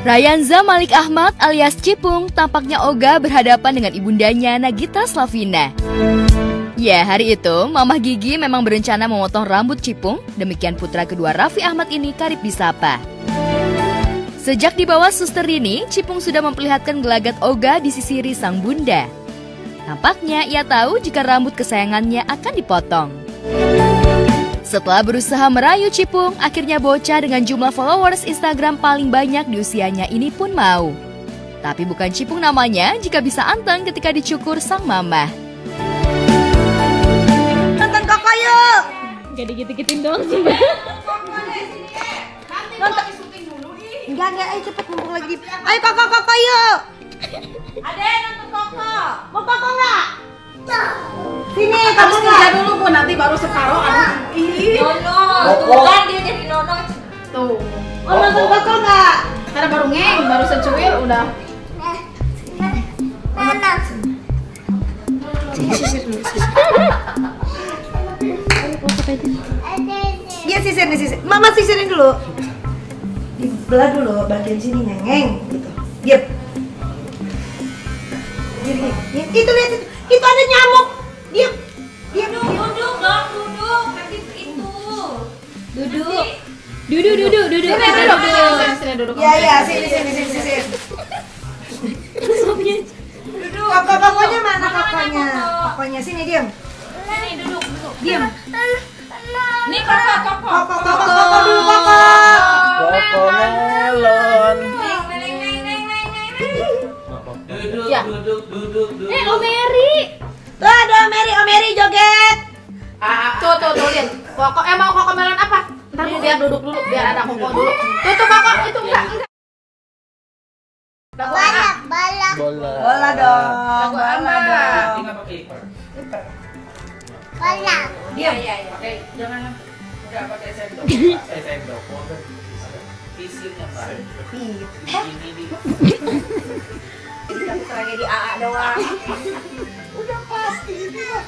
Rayanza Malik Ahmad alias Cipung tampaknya ogah berhadapan dengan ibundanya Nagita Slavina. Ya, hari itu Mamah Gigi memang berencana memotong rambut Cipung, demikian putra kedua Raffi Ahmad ini karib disapa. Sejak dibawa Suster Rini, Cipung sudah memperlihatkan gelagat ogah di sisiri sang bunda. Tampaknya ia tahu jika rambut kesayangannya akan dipotong. Setelah berusaha merayu Cipung, akhirnya bocah dengan jumlah followers Instagram paling banyak di usianya ini pun mau. Tapi bukan Cipung namanya jika bisa anteng ketika dicukur sang mamah. Nonton Koko yuk! Gak digit-gitin doang sih. Nonton. Enggak, ayo cepet mumpung lagi. Ayo Koko yuk! Adek nonton Koko. Mau Koko nggak? Sini, kamu nggak dulu Bu, nanti baru separuh. Nono, tuh kan dia jadi Nono. Tuh. Oh nonton Koko nggak? Karena baru ngeng, baru secuil udah. Mana? Sisir dulu. Iya sisir nih sisir. Mama sisirin dulu. Dibelah dulu bagian sini ngeng gitu. Diam. Itu lihat itu ada nyamuk. Diam. Duduk dong, duduk. Nanti itu. Duduk. Duduk. Sini duduk. Ya, sini. Duduk. Kokonya mana kokonya? Kokonya sini diam. Sini duduk. Diam. Nih Koko dulu Koko. Koko melon. Duduk. Om Mary. Tuh ada Om Mary joget. Tuh lihat. Koko mau Koko melon apa? Ntar biar duduk dulu, biar ada Koko dulu. Tuh Koko itu enggak. Bola dong. Bola. Iya. Oke, jangan enggak pakai sendok. Sendok. Pisirnya, Pak. Ini. Tapi tragedi AA doang. Udah pasti ini mah.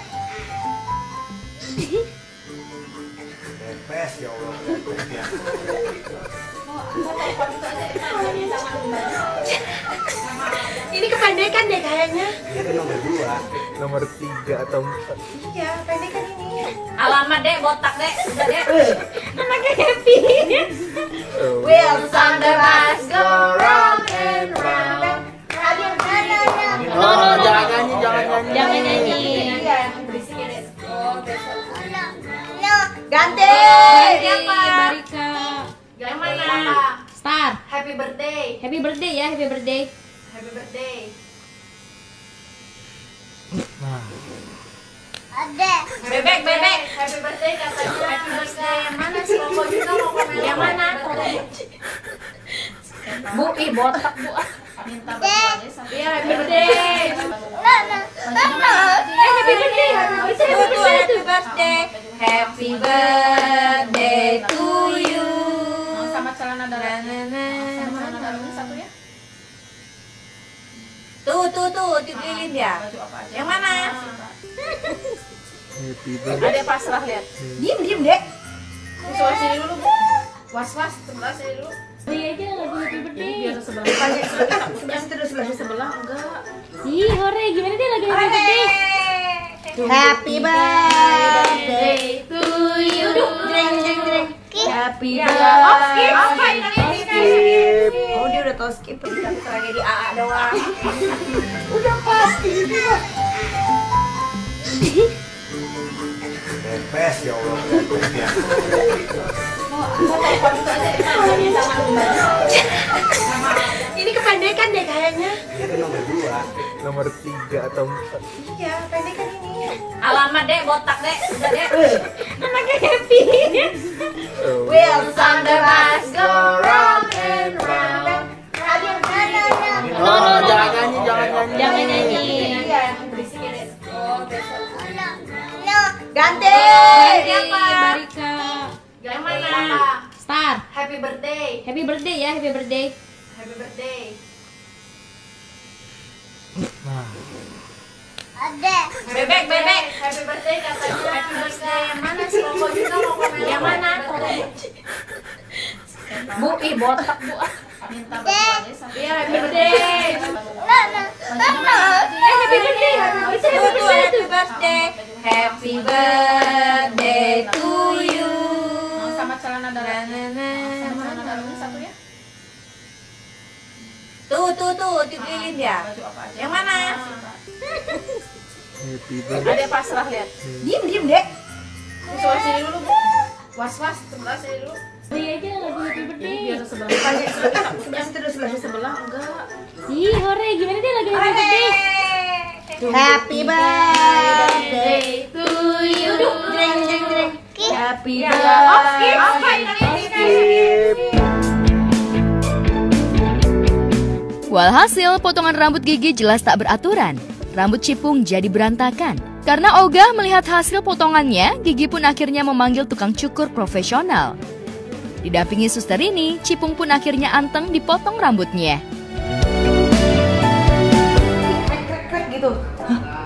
Pepes ya Allah. Ini kependekan deh kayaknya. Ini nomor 2, nomor 3 atau 4. Iya, pendekan ini. Alamat dek, botak dek, udah dek. Anaknya happy. Wheels on the bus go round and round. Oh, jangan nyanyi. Iya, berisiknya deh. Ganti. Siapa? Barika. Yang mana? Star. Happy birthday. Happy birthday ya, happy birthday. Happy birthday. Bebek. Happy birthday katanya. Happy birthday. Yang mana sih? Koko juga mau komen. Yang mana? Bu, botak Bu. Minta bantuannya sama. Iya, happy birthday. Happy birthday. Happy birthday to you. Sama celana dalam. Sama celana dalamnya satu ya. Tuh, dililin ya. Yang mana? Happy birthday. Ada pasrah lihat. Diem, Dek. Sebelah sini dulu, Bu. Was, sebelah sini dulu. Iya aja lagu happy birthday. Biar sebelah. Sebelah Sebelah enggak. Ih, hore, gimana dia lagu happy birthday? Happy birthday to you. Jreng. Happy birthday. Oh, dia udah tahu skip. Tapi tragedi AA doang. Udah pasti ini mah. Pepes ya Allah. Ini kependekan deh kayaknya. Ini nomor 2, nomor 3 atau 4. Iya, pendekan ini. Alamat dek, botak dek, udah dek. Anaknya happy. Wheels on the bus go round and round. Oh, jangan nyanyi. Iya, berisiknya deh. Ganti. Siapa? Barika. Yang mana? Star. Happy birthday. Happy birthday ya, happy birthday. Happy birthday. Bebek. Happy birthday katanya. Happy birthday. Yang mana sih? Koko juga mau komen. Yang mana? Bu, botak Bu. minta bantuannya sama. Iya, happy birthday. Happy birthday. Happy birthday. Happy birthday to you. Sama celana dalam. Sama celana dalamnya satu ya. Tuh, dipilih dia. Baju apa aja. Yang mana? Happy birthday. Ada pasrah lihat. Diem, Dek. Sebelah sini dulu, Bu. Was, sebelah sini dulu. Beri aja lagu happy birthday. Biar sebelah. Sebelah situ dulu, sebelah Sebelah enggak. Ih, hore, gimana dia lagu happy birthday? Happy birthday to you. Jreng. Happy Ya, birthday. Walhasil, potongan rambut Gigi jelas tak beraturan. Rambut Cipung jadi berantakan. Karena ogah melihat hasil potongannya, Gigi pun akhirnya memanggil tukang cukur profesional. Didampingi suster ini, Cipung pun akhirnya anteng dipotong rambutnya. Krek gitu.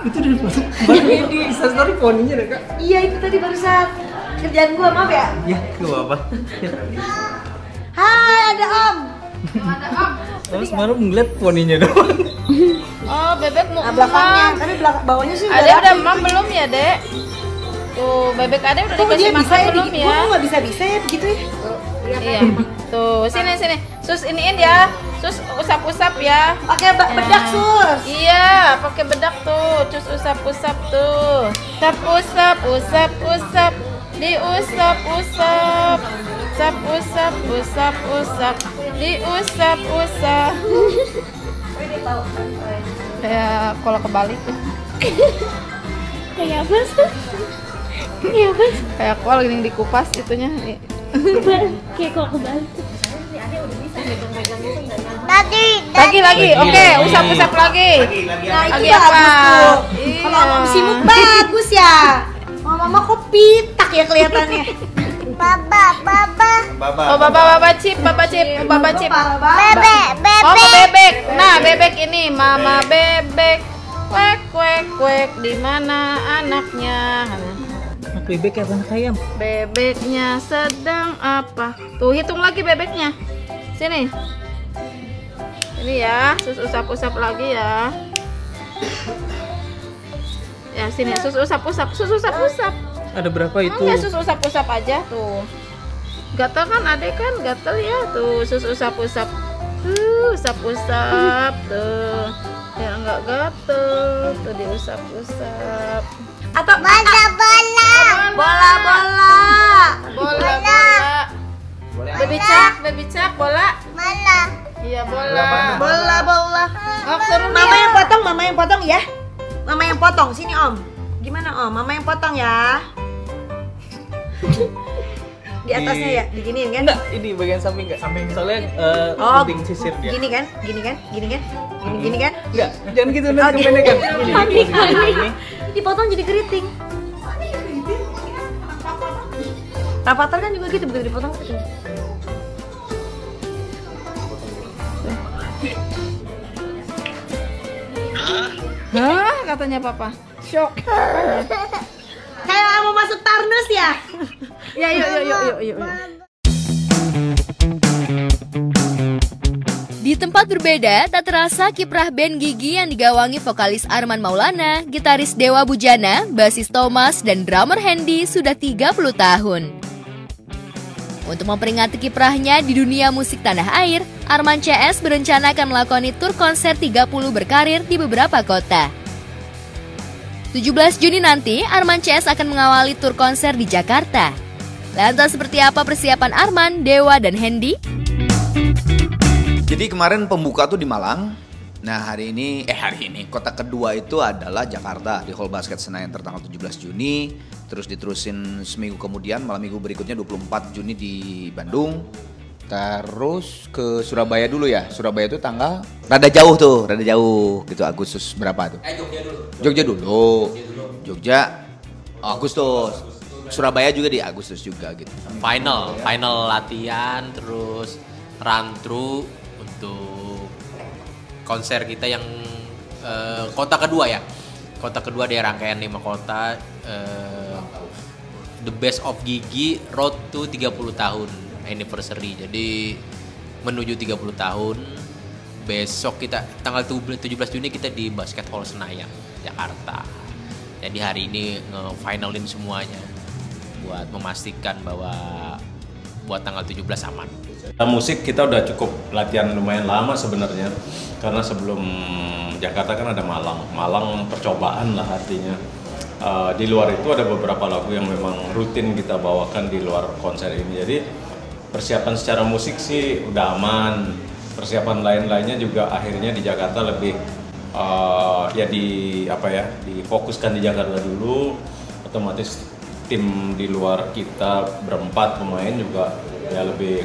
Itu dari baru di instastory poninya deh kak. Iya, itu tadi barusan kerjaan gua, maaf ya. Ya gak apa-apa. Hai, ada Om. Terus semalam ngeliat poninya doang. Oh, bebek mau Nah, belakangnya, tapi bawahnya sih Ade udah mam belum ya, Dek? Tuh, bebek Ade udah Kok dia dikasih bisa makan ya belum gitu? ya? Gua nggak bisa ya begitu ya. Iya. Tuh, sini. Sus iniin ya. Sus usap-usap ya. Pakai bedak sus. Iya, pakai bedak tuh. Cus usap-usap tuh. Usap. Diusap-usap. Usap. Diusap-usap. Ya, kalau kebalik tuh. Kayak apa sih? Kayak apa sih? Kayak kol gini dikupas itunya. Kayak kok kebalik. Lagi. Oke, usap-usap lagi. Nah, itu Lagi bagus apa? tuh. Iya. Kalau Om simuk bagus ya. Mama kok pitak ya kelihatannya. Oh, Baba Cip. Bebek. Oh, ke bebek. Nah, bebek ini Mama bebek. Kuek. Di mana anaknya? Bebek kayak anak ayam. Bebeknya sedang apa? Tuh, hitung lagi bebeknya. Sini. Ini ya, sus usap-usap lagi ya. Ya, sini sus usap-usap. Ada berapa itu? Enggak, sus usap-usap aja tuh. Gatel kan, adek kan gatel ya. Tuh, sus usap-usap. Usap-usap tuh. Ya enggak gatel, tuh diusap-usap. Atau bola. Baby cak, bola. Iya, bola. Bola. Oh, turun Mama ya. yang potong ya. Mama yang potong. Sini Om. Gimana Om? Mama yang potong ya. Di atasnya ya, diginiin kan? Enggak, ini bagian samping enggak? Samping soalnya penting sisir dia. Gini kan? Gini kan? Enggak, jangan gitu nanti kependekan. Panik. Dipotong jadi keriting. Rafathar kan juga gitu, begitu dipotong keriting. Hah, katanya papa. Shock. Kayak mau masuk Tarnus ya? Ya, yuk. Di tempat berbeda, tak terasa kiprah band Gigi yang digawangi vokalis Arman Maulana, gitaris Dewa Bujana, basis Thomas, dan drummer Hendy sudah 30 tahun. Untuk memperingati kiprahnya di dunia musik tanah air, Arman CS berencana akan melakoni tur konser 30 berkarir di beberapa kota. 17 Juni nanti, Arman CS akan mengawali tur konser di Jakarta. Lantas seperti apa persiapan Arman, Dewa, dan Hendy? Jadi kemarin pembuka tuh di Malang. Nah hari ini kota kedua itu adalah Jakarta di Hall Basket Senayan tertanggal 17 Juni. Terus diterusin seminggu kemudian, malam minggu berikutnya 24 Juni di Bandung. Terus ke Surabaya dulu ya. Surabaya itu tanggal rada jauh gitu. Agustus berapa tuh? Jogja dulu. Jogja Agustus. Surabaya juga di Agustus juga gitu. Final latihan, terus run through untuk konser kita yang kota kedua ya. Kota kedua dari rangkaian 5 kota, The Best of Gigi Road to 30 tahun anniversary. Jadi menuju 30 tahun. Besok kita tanggal 17 Juni kita di Basket Hall Senayan, Jakarta. Jadi hari ini nge-finalin semuanya buat memastikan bahwa buat tanggal 17 aman. Musik kita udah cukup latihan lumayan lama sebenarnya, karena sebelum Jakarta kan ada Malang percobaan lah artinya. Di luar itu ada beberapa lagu yang memang rutin kita bawakan di luar konser ini. Jadi persiapan secara musik sih udah aman. Persiapan lain-lainnya juga akhirnya di Jakarta lebih difokuskan di Jakarta dulu. Otomatis tim di luar kita berempat pemain juga ya lebih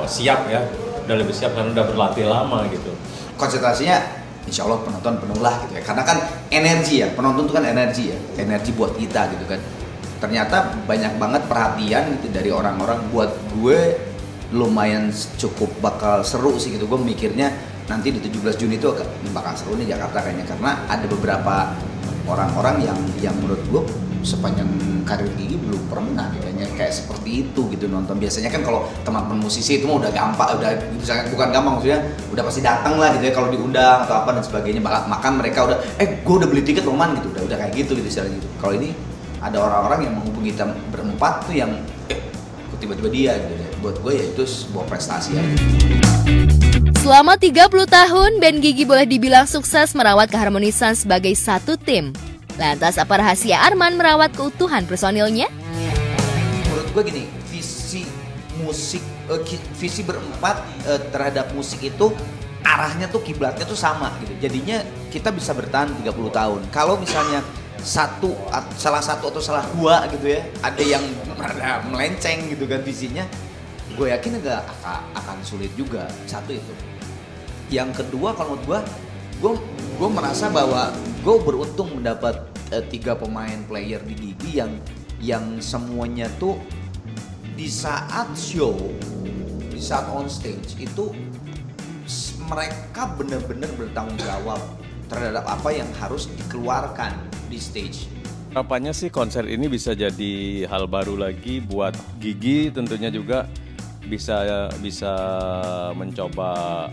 siap ya, udah lebih siap karena udah berlatih lama gitu. Konsentrasinya insya Allah penonton penuh lah gitu ya, karena kan energi ya, penonton itu kan energi ya, energi buat kita gitu kan. Ternyata banyak banget perhatian gitu dari orang-orang. Buat gue lumayan cukup bakal seru sih gitu. Gue mikirnya nanti di 17 Juni itu bakal seru nih Jakarta kayaknya, karena ada beberapa orang-orang yang menurut gue sepanjang karir Gigi belum pernah kayaknya kayak seperti itu gitu nonton. Biasanya kan kalau teman-teman musisi itu mah udah gampang, udah misalnya bukan gampang maksudnya udah pasti datang lah gitu ya kalau diundang atau apa dan sebagainya. Makan mereka udah gue udah beli tiket Roman gitu, udah kayak gitu istilahnya gitu. Kalau ini ada orang-orang yang menghubungi kita berempat tuh yang kok tiba-tiba dia gitu ya. Buat gue ya itu sebuah prestasi aja. Selama 30 tahun, band Gigi boleh dibilang sukses merawat keharmonisan sebagai satu tim. Lantas apa rahasia Arman merawat keutuhan personilnya? Menurut gue gini, visi berempat terhadap musik itu arahnya tuh kiblatnya tuh sama gitu. Jadinya kita bisa bertahan 30 tahun. Kalau misalnya salah satu atau salah dua gitu ya, ada yang melenceng gitu kan visinya, gue yakin agak akan sulit juga. Satu itu. Yang kedua kalau menurut gue merasa bahwa gue beruntung mendapat 3 pemain player di Gigi yang semuanya tuh di saat show, di saat on stage itu mereka benar-benar bertanggung jawab terhadap apa yang harus dikeluarkan di stage. Harapannya sih konser ini bisa jadi hal baru lagi buat Gigi, tentunya juga bisa mencoba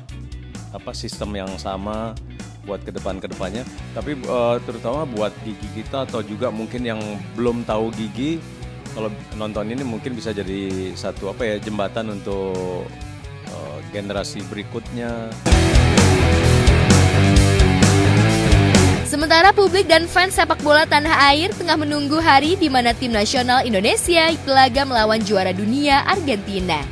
sistem yang sama buat kedepannya, tapi terutama buat Gigi kita atau juga mungkin yang belum tahu Gigi, kalau nonton ini mungkin bisa jadi satu jembatan untuk generasi berikutnya. Sementara publik dan fans sepak bola tanah air tengah menunggu hari di mana tim nasional Indonesia berlaga melawan juara dunia Argentina.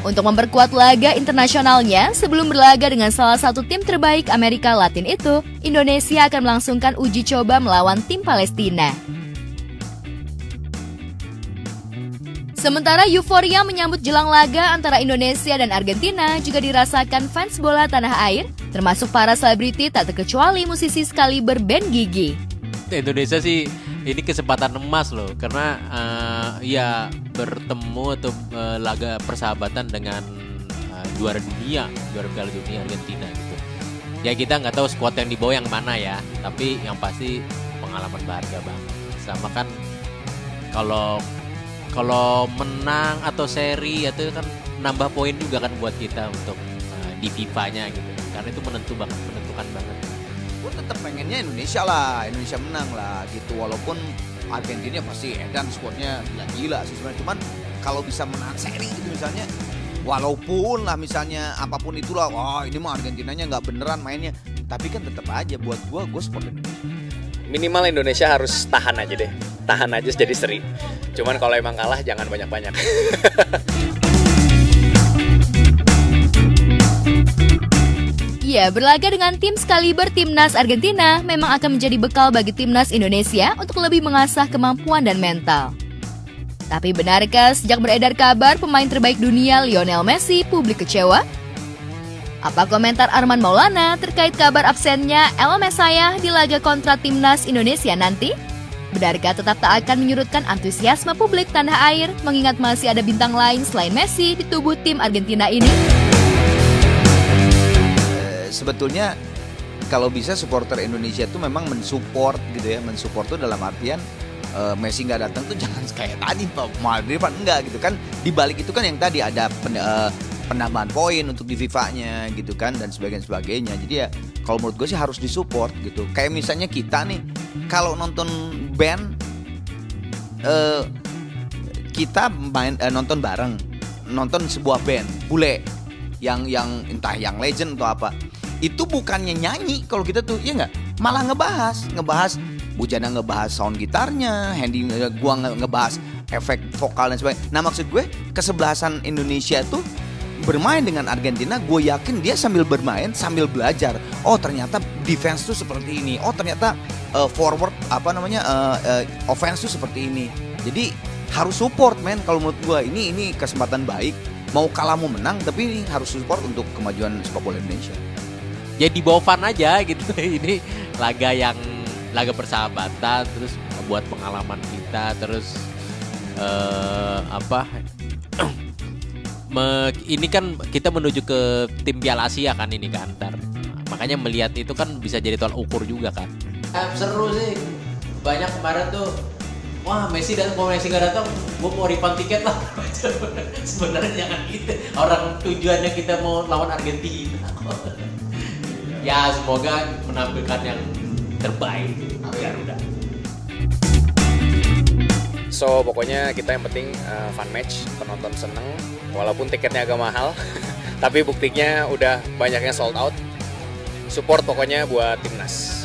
Untuk memperkuat laga internasionalnya, sebelum berlaga dengan salah satu tim terbaik Amerika Latin itu, Indonesia akan melangsungkan uji coba melawan tim Palestina. Sementara euforia menyambut jelang laga antara Indonesia dan Argentina juga dirasakan fans bola tanah air, termasuk para selebriti tak terkecuali musisi sekaliber band Gigi. Indonesia sih ini kesempatan emas loh, karena ya bertemu atau laga persahabatan dengan juara Piala Dunia Argentina gitu. Ya kita nggak tahu skuad yang dibawa yang mana ya, tapi yang pasti pengalaman berharga banget. Sama kan kalau menang atau seri itu kan nambah poin juga kan buat kita untuk di FIFA-nya gitu. Karena itu menentukan banget. Gue tetap pengennya Indonesia menang lah gitu, walaupun Argentina pasti edan skuadnya gila sih sebenarnya, cuman kalau bisa menang seri gitu misalnya, walaupun lah misalnya apapun itulah, ini mah Argentinanya nggak beneran mainnya, tapi kan tetap aja buat gue support Indonesia. Minimal Indonesia harus tahan aja jadi seri, cuman kalau emang kalah jangan banyak-banyak. Ya, berlaga dengan tim sekaliber timnas Argentina memang akan menjadi bekal bagi timnas Indonesia untuk lebih mengasah kemampuan dan mental. Tapi benarkah sejak beredar kabar pemain terbaik dunia Lionel Messi publik kecewa? Apa komentar Arman Maulana terkait kabar absennya El Mesaya di laga kontra timnas Indonesia nanti? Benarkah tetap tak akan menyurutkan antusiasme publik tanah air mengingat masih ada bintang lain selain Messi di tubuh tim Argentina ini? Sebetulnya kalau bisa supporter Indonesia itu memang mensupport gitu ya, mensupport itu dalam artian Messi nggak datang tuh jangan kayak tadi Madrid enggak gitu kan. Di balik itu kan yang tadi ada penambahan poin untuk di FIFA-nya gitu kan dan sebagainya. Jadi ya kalau menurut gue sih harus disupport gitu. Kayak misalnya kita nih kalau nonton band kita nonton bareng, nonton sebuah band bule yang entah yang legend atau apa. Itu bukannya nyanyi kalau kita tuh ya nggak, malah ngebahas Bujana ngebahas sound gitarnya, Handy gua ngebahas efek vokal dan sebagainya. Nah maksud gue kesebelasan Indonesia tuh bermain dengan Argentina, gue yakin dia sambil bermain sambil belajar. Oh ternyata defense tuh seperti ini. Oh ternyata forward offense tuh seperti ini. Jadi harus support men kalau menurut gue ini kesempatan baik. Mau kalah mau menang tapi ini harus support untuk kemajuan sepak bola Indonesia. Jadi bawa fun aja gitu. Ini laga persahabatan, terus buat pengalaman kita, terus ini kan kita menuju ke tim Piala Asia kan ini kan ntar. Makanya melihat itu kan bisa jadi tolak ukur juga kan. Seru sih. Banyak kemarin tuh, wah Messi datang, kalau Messi nggak datang, gue mau refund tiket lah. Sebenarnya jangan gitu. Orang tujuannya kita mau lawan Argentina. Ya semoga menampilkan yang terbaik Garuda. So pokoknya kita yang penting fun match, penonton seneng, walaupun tiketnya agak mahal, tapi buktinya udah banyaknya sold out. Support pokoknya buat timnas.